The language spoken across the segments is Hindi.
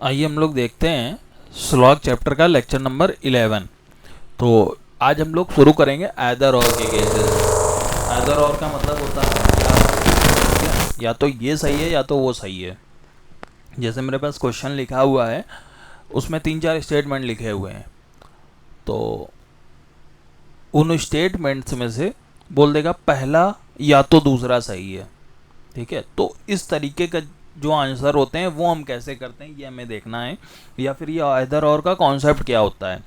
आइए हम लोग देखते हैं स्लॉग चैप्टर का लेक्चर नंबर 11। तो आज हम लोग शुरू करेंगे आइदर और के केसेस। आइदर और का मतलब होता है या तो ये सही है या तो वो सही है। जैसे मेरे पास क्वेश्चन लिखा हुआ है, उसमें 3-4 स्टेटमेंट लिखे हुए हैं, तो उन स्टेटमेंट्स में से बोल देगा पहला या तो दूसरा सही है। ठीक है, तो इस तरीके का जो आंसर होते हैं वो हम कैसे करते हैं ये हमें देखना है, या फिर ये आइदर और का कॉन्सेप्ट क्या होता है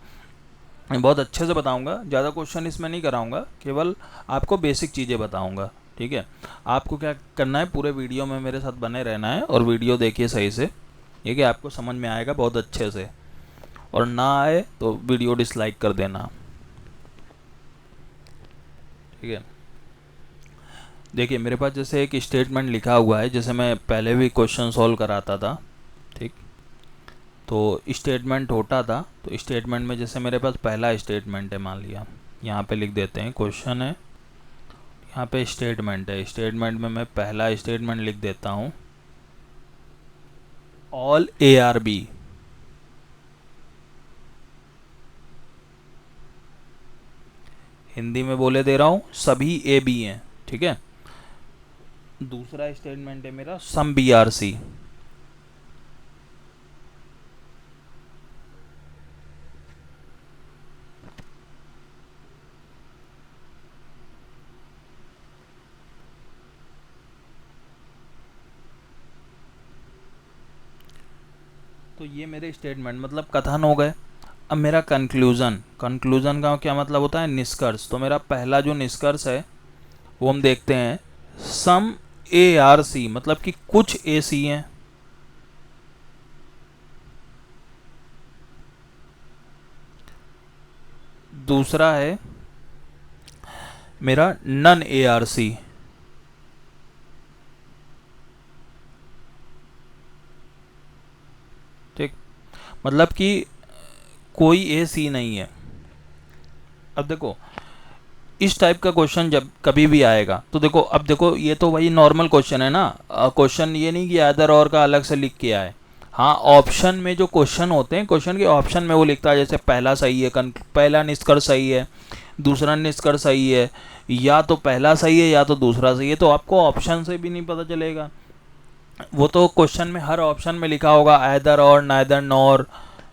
मैं बहुत अच्छे से बताऊंगा। ज़्यादा क्वेश्चन इसमें नहीं कराऊंगा, केवल आपको बेसिक चीज़ें बताऊंगा। ठीक है, आपको क्या करना है, पूरे वीडियो में मेरे साथ बने रहना है और वीडियो देखिए सही से, ठीक है, आपको समझ में आएगा बहुत अच्छे से। और ना आए तो वीडियो डिसलाइक कर देना। ठीक है, देखिए मेरे पास जैसे एक स्टेटमेंट लिखा हुआ है, जैसे मैं पहले भी क्वेश्चन सॉल्व कराता था। ठीक, तो स्टेटमेंट होता था, तो स्टेटमेंट में जैसे मेरे पास पहला स्टेटमेंट है, मान लिया यहाँ पे लिख देते हैं, क्वेश्चन है, यहाँ पे स्टेटमेंट है, स्टेटमेंट में मैं पहला स्टेटमेंट लिख देता हूँ, all A are B. Hindi में बोले दे रहा हूँ, सभी ए बी हैं। ठीक है, दूसरा स्टेटमेंट है मेरा सम बी आर सी। तो ये मेरे स्टेटमेंट मतलब कथन हो गए। अब मेरा कंक्लूज़न, कंक्लूज़न का क्या मतलब होता है, निष्कर्ष। तो मेरा पहला जो निष्कर्ष है वो हम देखते हैं, सम ए आर सी, मतलब कि कुछ ए सी हैं। दूसरा है मेरा नन ए आर सी। ठीक, मतलब कि कोई ए सी नहीं है। अब देखो इस टाइप का क्वेश्चन जब कभी भी आएगा तो देखो, अब देखो ये तो वही नॉर्मल क्वेश्चन है ना। क्वेश्चन ये नहीं कि आइदर और का अलग से लिख के आए। हाँ, ऑप्शन में जो क्वेश्चन होते हैं, क्वेश्चन के ऑप्शन में वो लिखता है, जैसे पहला सही है, पहला निष्कर्ष सही है, दूसरा निष्कर्ष सही है, या तो पहला सही है या तो दूसरा सही है। तो आपको ऑप्शन से भी नहीं पता चलेगा, वो तो क्वेश्चन में हर ऑप्शन में लिखा होगा आइदर और, नाइदर नॉर।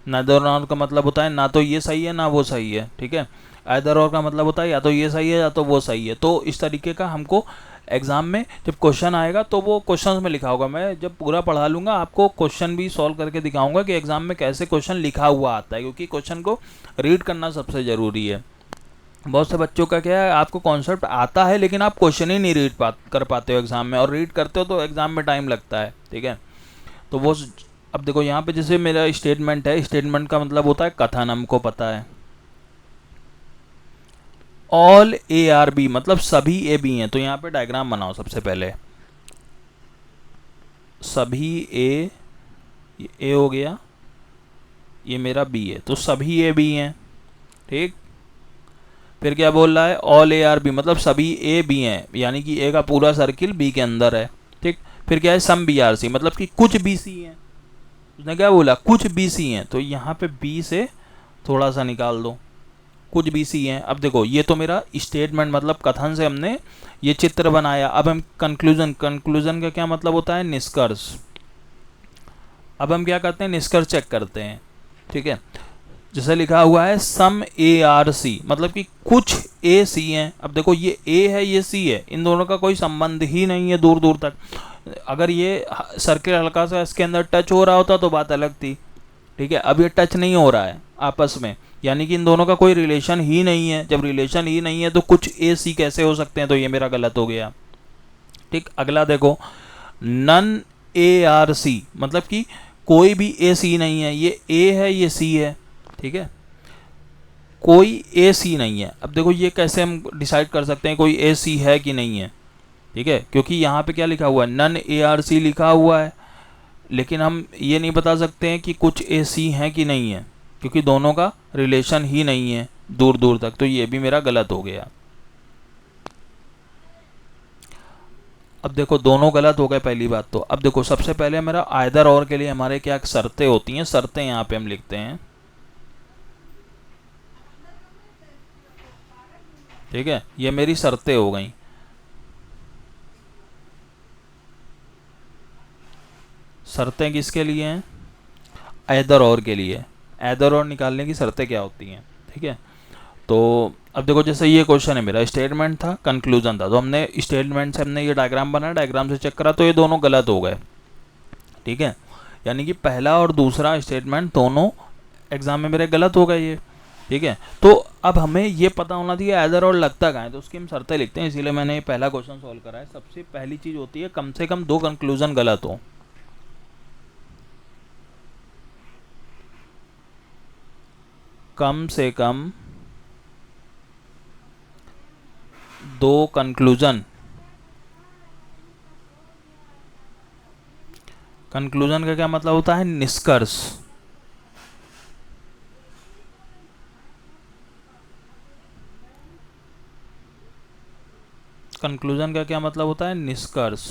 नाइदर नॉर का मतलब होता है ना तो ये सही है ना वो सही है। ठीक है, आइदर और का मतलब होता है या तो ये सही है या तो वो सही है। तो इस तरीके का हमको एग्जाम में जब क्वेश्चन आएगा तो वो क्वेश्चन में लिखा होगा। मैं जब पूरा पढ़ा लूँगा आपको क्वेश्चन भी सॉल्व करके दिखाऊंगा कि एग्जाम में कैसे क्वेश्चन लिखा हुआ आता है, क्योंकि क्वेश्चन को रीड करना सबसे ज़रूरी है। बहुत से बच्चों का क्या है, आपको कॉन्सेप्ट आता है लेकिन आप क्वेश्चन ही नहीं कर पाते हो एग्जाम में, और रीड करते हो तो एग्जाम में टाइम लगता है। ठीक है, तो वो अब देखो यहाँ पे जैसे मेरा स्टेटमेंट है, स्टेटमेंट का मतलब होता है कथन, हमको पता है। ऑल ए आर बी मतलब सभी ए बी हैं। तो यहाँ पे डायग्राम बनाओ सबसे पहले, सभी ए हो गया, ये मेरा बी है, तो सभी ए बी हैं। ठीक, फिर क्या बोल रहा है, ऑल ए आर बी मतलब सभी ए बी हैं, यानी कि ए का पूरा सर्किल बी के अंदर है। ठीक, फिर क्या है, सम बी आर सी मतलब कि कुछ बी सी हैं। उसने क्या बोला, कुछ बी सी हैं, तो यहाँ पे बी से थोड़ा सा निकाल दो, कुछ बी सी हैं। अब देखो ये तो मेरा स्टेटमेंट मतलब कथन से हमने ये चित्र बनाया। अब हम कंक्लूजन, कंक्लूजन का क्या मतलब होता है, निष्कर्ष। अब हम क्या करते हैं, निष्कर्ष चेक करते हैं। ठीक है, जैसे लिखा हुआ है सम ए आर सी मतलब कि कुछ ए सी हैं। अब देखो ये ए है ये सी है, इन दोनों का कोई संबंध ही नहीं है दूर दूर तक। अगर ये सर्किल हल्का सा इसके अंदर टच हो रहा होता तो बात अलग थी। ठीक है, अब ये टच नहीं हो रहा है आपस में, यानी कि इन दोनों का कोई रिलेशन ही नहीं है। जब रिलेशन ही नहीं है तो कुछ ए सी कैसे हो सकते हैं, तो ये मेरा गलत हो गया। ठीक, अगला देखो, नन ए आर सी मतलब कि कोई भी ए सी नहीं है, ये ए है ये सी है। ठीक है, कोई ए सी नहीं है। अब देखो ये कैसे हम डिसाइड कर सकते हैं कोई ए सी है कि नहीं है। ठीक है, क्योंकि यहाँ पे क्या लिखा हुआ है, नन ए आर सी लिखा हुआ है, लेकिन हम ये नहीं बता सकते हैं कि कुछ ए सी हैं कि नहीं है, क्योंकि दोनों का रिलेशन ही नहीं है दूर दूर तक। तो ये भी मेरा गलत हो गया। अब देखो दोनों गलत हो गए पहली बात तो। अब देखो सबसे पहले मेरा आइदर और के लिए हमारे क्या शर्तें होती हैं, शर्तें यहाँ पे हम लिखते हैं, ठीक है, ये मेरी शर्तें हो गई। शर्तें किसके लिए हैं? आइदर और के लिए। आइदर और निकालने की शर्तें क्या होती हैं, ठीक है। तो अब देखो जैसे ये क्वेश्चन है, मेरा स्टेटमेंट था, कंक्लूजन था, तो हमने स्टेटमेंट से हमने ये डायग्राम बनाया, डायग्राम से चेक करा तो ये दोनों गलत हो गए, ठीक है। यानी कि पहला और दूसरा स्टेटमेंट दोनों एग्जाम में मेरे गलत हो गए ये, ठीक है। तो अब हमें ये पता होना चाहिए आइदर और लगता कहाँ है, तो उसकी हम शर्तें लिखते हैं, इसीलिए मैंने ये पहला क्वेश्चन सॉल्व करा है। सबसे पहली चीज़ होती है कम से कम 2 कंक्लूजन गलत हो। कम से कम 2 कंक्लूजन। कंक्लूजन का क्या मतलब होता है? निष्कर्ष। कंक्लूजन का क्या मतलब होता है? निष्कर्ष,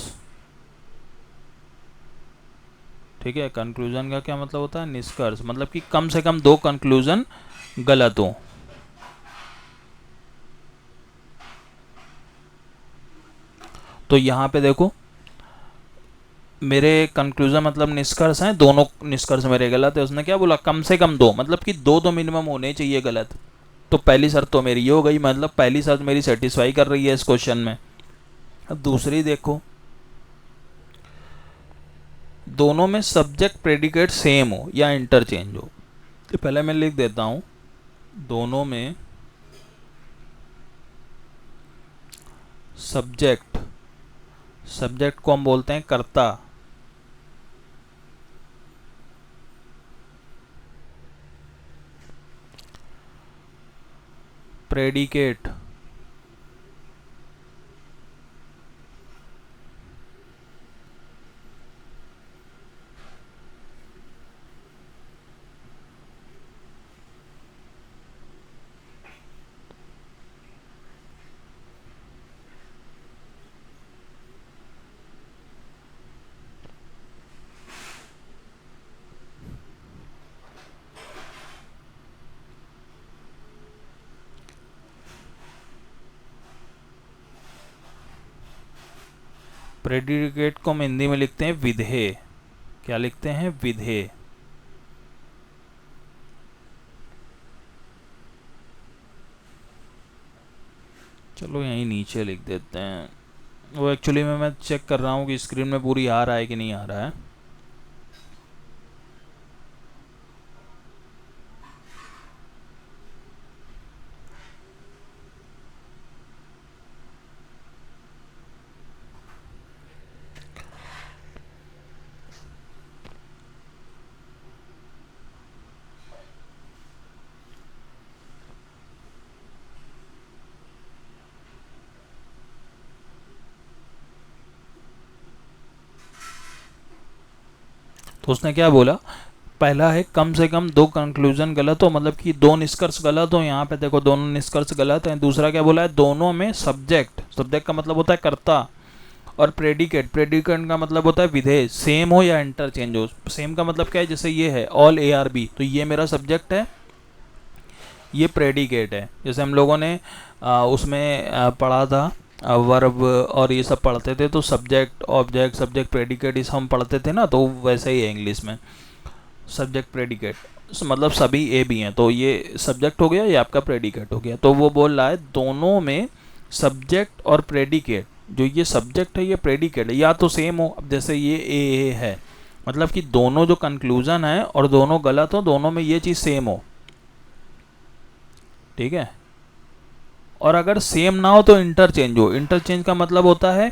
ठीक है। कंक्लूजन का क्या मतलब होता है? निष्कर्ष, मतलब कि कम से कम 2 कंक्लूजन गलत हो। तो यहाँ पे देखो मेरे कंक्लूजन मतलब निष्कर्ष हैं, दोनों निष्कर्ष मेरे गलत है। उसने क्या बोला? कम से कम 2, मतलब कि 2 तो मिनिमम होने चाहिए गलत। तो पहली शर्त तो मेरी ये हो गई, मतलब पहली शर्त मेरी सेटिस्फाई कर रही है इस क्वेश्चन में। अब दूसरी देखो, दोनों में सब्जेक्ट प्रेडिकेट सेम हो या इंटरचेंज हो। तो पहले मैं लिख देता हूं, दोनों में सब्जेक्ट, सब्जेक्ट को हम बोलते हैं कर्ता, प्रेडिकेट प्रेडिकेट को हम हिंदी में लिखते हैं विधेय। क्या लिखते हैं? विधेय। चलो यहीं नीचे लिख देते हैं। वो एक्चुअली मैं चेक कर रहा हूँ कि स्क्रीन में पूरी आ रहा है कि नहीं आ रहा है। तो उसने क्या बोला? पहला है कम से कम 2 कंक्लूजन गलत हो, मतलब कि 2 निष्कर्ष गलत हो। यहाँ पे देखो दोनों निष्कर्ष गलत हैं। दूसरा क्या बोला है? दोनों में सब्जेक्ट, सब्जेक्ट का मतलब होता है कर्ता, और प्रेडिकेट, प्रेडिकेट का मतलब होता है विधेय, सेम हो या इंटरचेंज हो। सेम का मतलब क्या है? जैसे ये है ऑल ARB, तो ये मेरा सब्जेक्ट है, ये प्रेडिकेट है। जैसे हम लोगों ने उसमें पढ़ा था वर्ब और ये सब पढ़ते थे, तो सब्जेक्ट ऑब्जेक्ट सब्जेक्ट प्रेडिकेट इस हम पढ़ते थे ना, तो वैसे ही है इंग्लिश में। सब्जेक्ट प्रेडिकेट मतलब सभी ए भी हैं, तो ये सब्जेक्ट हो गया, ये आपका प्रेडिकेट हो गया। तो वो बोल रहा है दोनों में सब्जेक्ट और प्रेडिकेट, जो ये सब्जेक्ट है ये प्रेडिकेट है, या तो सेम हो। अब जैसे ये ए है, मतलब कि दोनों जो कंक्लूजन है और दोनों गलत हो, दोनों में ये चीज़ सेम हो, ठीक है। और अगर सेम ना हो तो इंटरचेंज हो। इंटरचेंज का मतलब होता है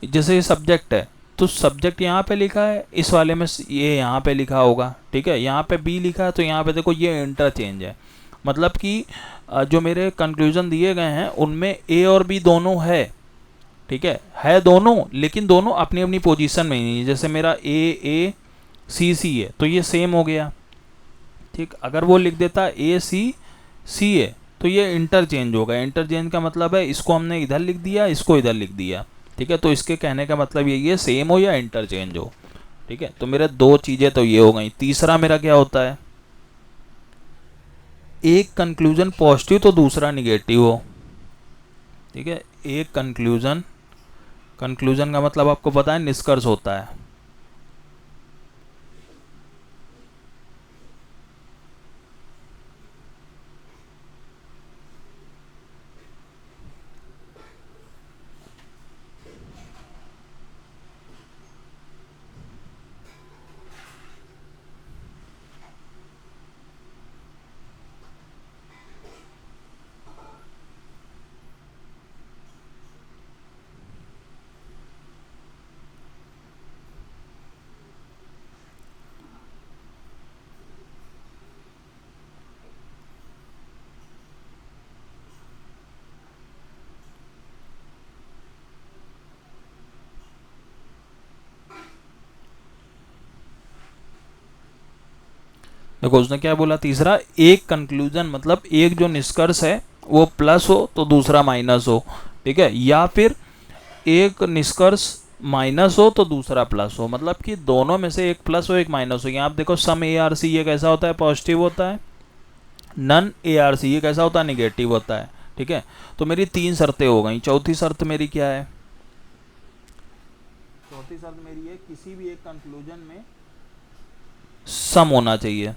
जैसे ये सब्जेक्ट है, तो सब्जेक्ट यहाँ पे लिखा है, इस वाले में ये यहाँ पे लिखा होगा, ठीक है। यहाँ पे बी लिखा है, तो यहाँ पे देखो ये इंटरचेंज है। मतलब कि जो मेरे कंक्लूजन दिए गए हैं उनमें ए और बी दोनों है, ठीक है दोनों, लेकिन दोनों अपनी अपनी पोजीशन में ही नहीं है। जैसे मेरा ए सी सी है, तो ये सेम हो गया, ठीक। अगर वो लिख देता ए सी सी है, तो ये इंटरचेंज होगा। इंटरचेंज का मतलब है इसको हमने इधर लिख दिया, इसको इधर लिख दिया, ठीक है, तो इसके कहने का मतलब यही है सेम हो या इंटरचेंज हो। ठीक है, तो मेरे दो चीज़ें तो ये हो गई। तीसरा मेरा क्या होता है, एक कंक्लूजन पॉजिटिव तो दूसरा निगेटिव हो। ठीक है, एक कंक्लूजन, कंक्लूजन का मतलब आपको पता है निष्कर्ष होता है। देखो उसने क्या बोला तीसरा, एक कंक्लूजन मतलब एक जो निष्कर्ष है वो प्लस हो तो दूसरा माइनस हो। ठीक है, या फिर एक निष्कर्ष माइनस हो तो दूसरा प्लस हो, मतलब कि दोनों में से एक प्लस हो एक माइनस हो। यहाँ आप देखो सम ए आर सी ये कैसा होता है, पॉजिटिव होता है। नन ए आर सी ये कैसा होता है, निगेटिव होता है। ठीक है, तो मेरी तीन शर्तें हो गई। चौथी शर्त मेरी क्या है, चौथी शर्त मेरी है किसी भी एक कंक्लूजन में सम होना चाहिए।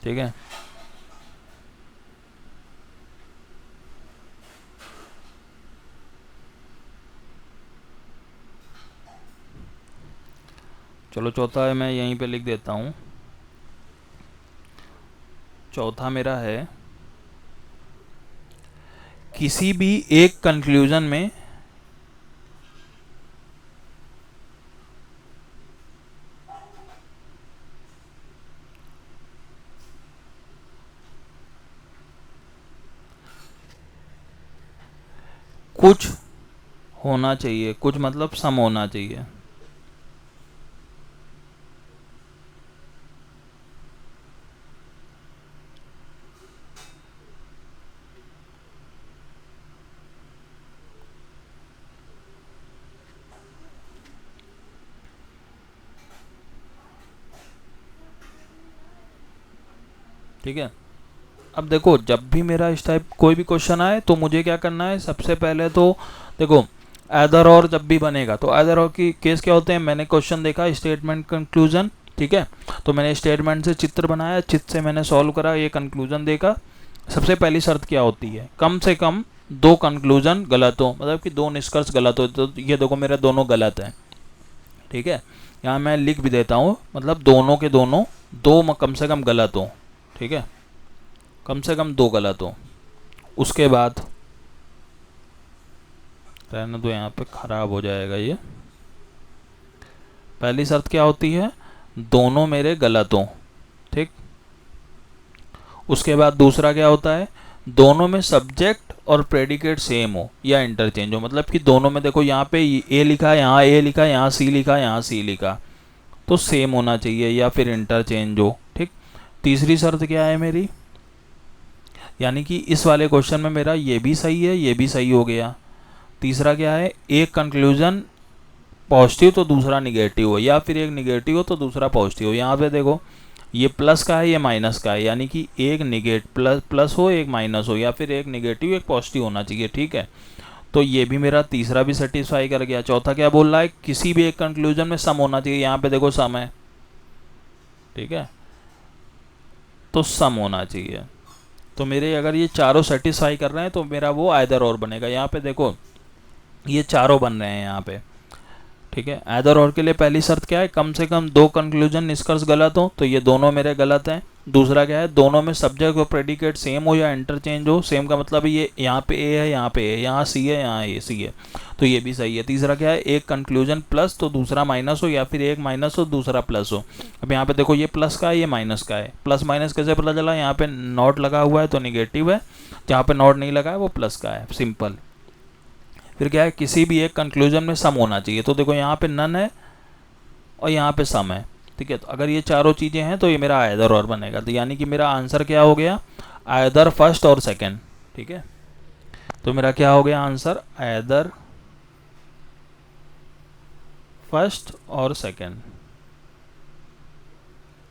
ठीक है, चलो चौथा है मैं यहीं पे लिख देता हूँ। चौथा मेरा है किसी भी एक कंक्लूजन में कुछ होना चाहिए, कुछ मतलब सम होना चाहिए। ठीक है, अब देखो जब भी मेरा इस टाइप कोई भी क्वेश्चन आए तो मुझे क्या करना है, सबसे पहले तो देखो ऐदर और जब भी बनेगा तो ऐदर और की केस क्या होते हैं, मैंने क्वेश्चन देखा स्टेटमेंट कंक्लूजन। ठीक है, तो मैंने स्टेटमेंट से चित्र बनाया, चित्र से मैंने सॉल्व करा, ये कंक्लूजन देखा। सबसे पहली शर्त क्या होती है, कम से कम दो कंक्लूजन गलत हो, मतलब कि दो निष्कर्ष गलत हो। तो ये देखो मेरे दोनों गलत हैं। ठीक है, यहाँ मैं लिख भी देता हूँ, मतलब दोनों के दोनों दो कम से कम गलत हो। ठीक है, कम से कम दो गलत हो। उसके बाद रहने दो, यहाँ पे ख़राब हो जाएगा ये। पहली शर्त क्या होती है, दोनों मेरे गलत हों। ठीक, उसके बाद दूसरा क्या होता है, दोनों में सब्जेक्ट और प्रेडिकेट सेम हो या इंटरचेंज हो, मतलब कि दोनों में देखो यहाँ पे ए लिखा, यहाँ ए लिखा, यहाँ सी लिखा, यहाँ सी लिखा, तो सेम होना चाहिए या फिर इंटरचेंज हो। ठीक, तीसरी शर्त क्या है मेरी, यानी कि इस वाले क्वेश्चन में मेरा ये भी सही है ये भी सही हो गया। तीसरा क्या है, एक कंक्लूजन पॉजिटिव तो दूसरा निगेटिव हो, या फिर एक निगेटिव हो तो दूसरा पॉजिटिव हो। यहाँ पे देखो ये प्लस का है ये माइनस का है, यानी कि एक प्लस हो एक माइनस हो, या फिर एक निगेटिव एक पॉजिटिव होना चाहिए। ठीक है, तो ये भी मेरा तीसरा भी सेटिस्फाई कर गया। चौथा क्या बोल रहा है, किसी भी एक कंक्लूजन में सम होना चाहिए, यहाँ पे देखो सम है। ठीक है, तो सम होना चाहिए। तो मेरे अगर ये चारों सेटिस्फाई कर रहे हैं तो मेरा वो आइदर और बनेगा। यहाँ पे देखो ये चारों बन रहे हैं यहाँ पे। ठीक है, आइदर और के लिए पहली शर्त क्या है, कम से कम दो कंक्लूजन निष्कर्ष गलत हो, तो ये दोनों मेरे गलत हैं। दूसरा क्या है, दोनों में सब्जेक्ट और प्रेडिकेट सेम हो या इंटरचेंज हो। सेम का मतलब ये यहाँ पे ए है यहाँ पे ए, यहाँ सी है यहाँ ए सी है, तो ये भी सही है। तीसरा क्या है, एक कंक्लूजन प्लस तो दूसरा माइनस हो, या फिर एक माइनस हो दूसरा प्लस हो। अब यहाँ पे देखो ये प्लस का है ये माइनस का है, प्लस माइनस कैसे पता चला, यहाँ पे नॉट लगा हुआ है तो निगेटिव है, जहाँ पे नॉट नहीं लगा है वो प्लस का है, सिंपल। फिर क्या है, किसी भी एक कंक्लूजन में सम होना चाहिए, तो देखो यहाँ पे नन है और यहाँ पे सम है। ठीक है, तो अगर ये चारों चीज़ें हैं तो ये मेरा आइदर और बनेगा, तो यानी कि मेरा आंसर क्या हो गया, आइदर फर्स्ट और सेकंड। ठीक है, तो मेरा क्या हो गया आंसर, आइदर फर्स्ट और सेकंड।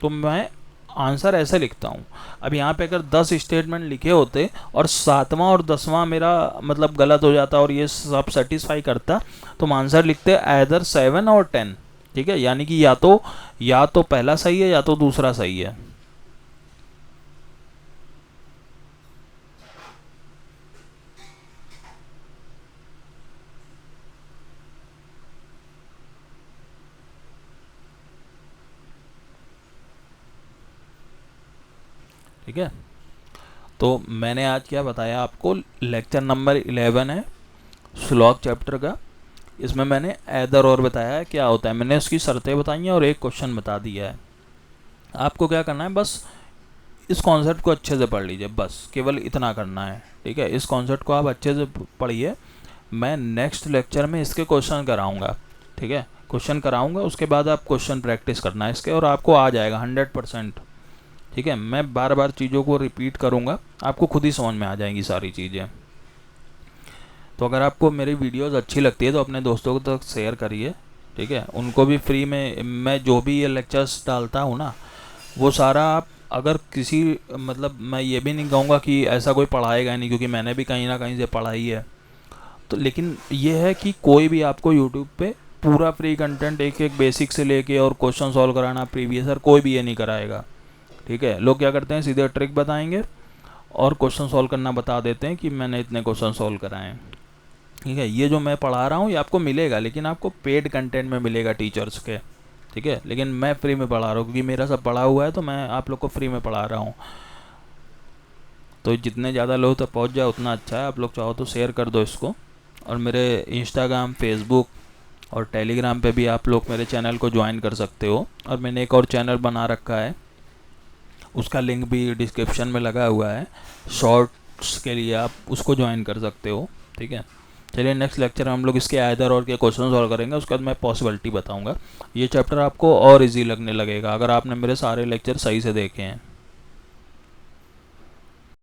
तो मैं आंसर ऐसे लिखता हूँ। अब यहाँ पे अगर 10 स्टेटमेंट लिखे होते और 7वां और 10वां मेरा मतलब गलत हो जाता और ये सब सेटिस्फाई करता, तो हम आंसर लिखते आइदर 7 और 10। ठीक है, यानी कि या तो पहला सही है या तो दूसरा सही है। ठीक है, तो मैंने आज क्या बताया आपको, लेक्चर नंबर 11 है स्लॉग चैप्टर का। इसमें मैंने ऐदर और बताया है क्या होता है, मैंने उसकी शर्तें बताई हैं और एक क्वेश्चन बता दिया है। आपको क्या करना है, बस इस कॉन्सेप्ट को अच्छे से पढ़ लीजिए, बस केवल इतना करना है। ठीक है, इस कॉन्सेप्ट को आप अच्छे से पढ़िए। मैं नेक्स्ट लेक्चर में इसके क्वेश्चन कराऊंगा। ठीक है, क्वेश्चन कराऊंगा, उसके बाद आप क्वेश्चन प्रैक्टिस करना है इसके, और आपको आ जाएगा 100%। ठीक है, मैं बार बार चीज़ों को रिपीट करूँगा, आपको खुद ही समझ में आ जाएंगी सारी चीज़ें। तो अगर आपको मेरी वीडियोस अच्छी लगती है तो अपने दोस्तों को तक शेयर करिए। ठीक है, उनको भी फ्री में मैं जो भी ये लेक्चर्स डालता हूँ ना, वो सारा आप अगर किसी मतलब मैं ये भी नहीं कहूँगा कि ऐसा कोई पढ़ाएगा नहीं, क्योंकि मैंने भी कहीं ना कहीं से पढ़ाई है। तो लेकिन ये है कि कोई भी आपको यूट्यूब पे पूरा फ्री कंटेंट एक एक बेसिक से लेके और क्वेश्चन सॉल्व कराना प्रीवियस कोई भी ये नहीं कराएगा। ठीक है, लोग क्या करते हैं, सीधे ट्रिक बताएंगे और क्वेश्चन सॉल्व करना बता देते हैं कि मैंने इतने क्वेश्चन सॉल्व कराए हैं। ठीक है, ये जो मैं पढ़ा रहा हूँ ये आपको मिलेगा, लेकिन आपको पेड कंटेंट में मिलेगा टीचर्स के। ठीक है, लेकिन मैं फ्री में पढ़ा रहा हूँ क्योंकि मेरा सब पढ़ा हुआ है, तो मैं आप लोग को फ्री में पढ़ा रहा हूँ। तो जितने ज़्यादा लोग तक पहुँच जाए उतना अच्छा है। आप लोग चाहो तो शेयर कर दो इसको, और मेरे इंस्टाग्राम, फेसबुक और टेलीग्राम पे भी आप लोग मेरे चैनल को ज्वाइन कर सकते हो। और मैंने एक और चैनल बना रखा है, उसका लिंक भी डिस्क्रिप्शन में लगा हुआ है, शॉर्ट्स के लिए आप उसको ज्वाइन कर सकते हो। ठीक है, चलिए नेक्स्ट लेक्चर में हम लोग इसके आइदर और के क्वेश्चन सॉल्व करेंगे, उसके बाद मैं पॉसिबिलिटी बताऊंगा। ये चैप्टर आपको और इजी लगने लगेगा अगर आपने मेरे सारे लेक्चर सही से देखे हैं।